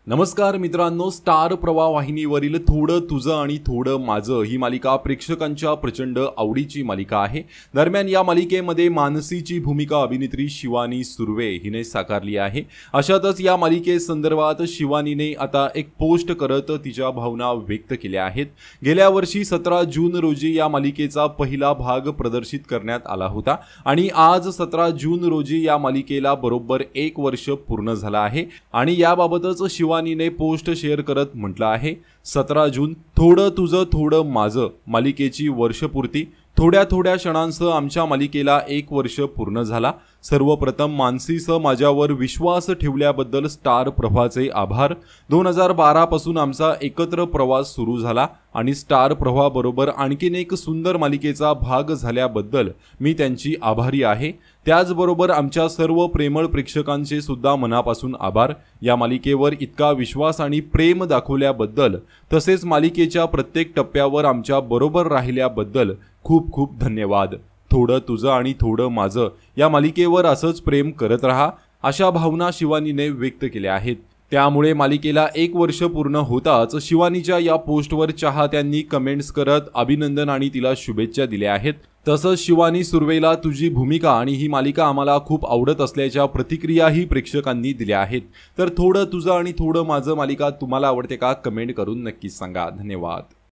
नमस्कार मित्रांनो, स्टार प्रवाह वाहिनीवरील थोडं तुझं आणि थोडं माझं ही मालिका प्रेक्षकांच्या प्रचंड आवडीची मालिका आहे। दरम्यान या मालिकेमध्ये मानसीची भूमिका अभिनेत्री शिवानी सुर्वे हिने साकारली आहे। अशातच या मालिकेसंदर्भात शिवानीने आता एक पोस्ट करत तिच्या भावना व्यक्त केल्या आहेत। गेल्या वर्षी 17 जून रोजी या मालिकेचा पहिला भाग प्रदर्शित करण्यात आला होता आणि आज 17 जून रोजी या मालिकेला बरोबर 1 वर्ष पूर्ण झालं आहे आणि याबाबतच शिवानीने पोस्ट शेअर करत म्हटलं आहे, 17 जून थोडं तुझं थोडं माझं मालिकेची वर्षपूर्ती। थोड्या थोड्या क्षणांसह आमच्या मालिकेला 1 वर्ष पूर्ण झाला। सर्वप्रथम मानसीसह माझ्यावर विश्वास ठेवल्याबद्दल स्टार प्रवाहाचे आभार। 2012 पासून आमचा एकत्र प्रवास सुरू झाला आणि स्टार प्रवाहाबरोबर आणखीन एक सुंदर मालिकेचा भाग झाल्याबद्दल मी त्यांची आभारी आहे। त्याचबरोबर आमच्या सर्व प्रेमळ प्रेक्षकांचे सुद्धा मनापासून आभार। या मालिकेवर इतका विश्वास आणि प्रेम दाखवल्याबद्दल तसेच मालिकेच्या प्रत्येक टप्प्यावर आमच्या बरोबर राहिल्याबद्दल खूप खूप धन्यवाद। थोडं तुझं आणि थोडं माझं या मालिकेवर असंच प्रेम करत रहा, अशा भावना शिवानीने व्यक्त केल्या आहेत। त्यामुळे मालिकेला 1 वर्ष पूर्ण होताच शिवानीच्या या पोस्टवर चाहत्यांनी कमेंट्स करत अभिनंदन आणि तिला शुभेच्छा दिल्या आहेत। तसंच शिवानी सुर्वेला तुझी भूमिका आणि ही मालिका आम्हाला खूप आवडत असल्याच्या प्रतिक्रियाही प्रेक्षकांनी दिल्या आहेत। तर थोडं तुझं आणि थोडं माझं मालिका तुम्हाला आवडते का? कमेंट करून नक्कीच सांगा। धन्यवाद।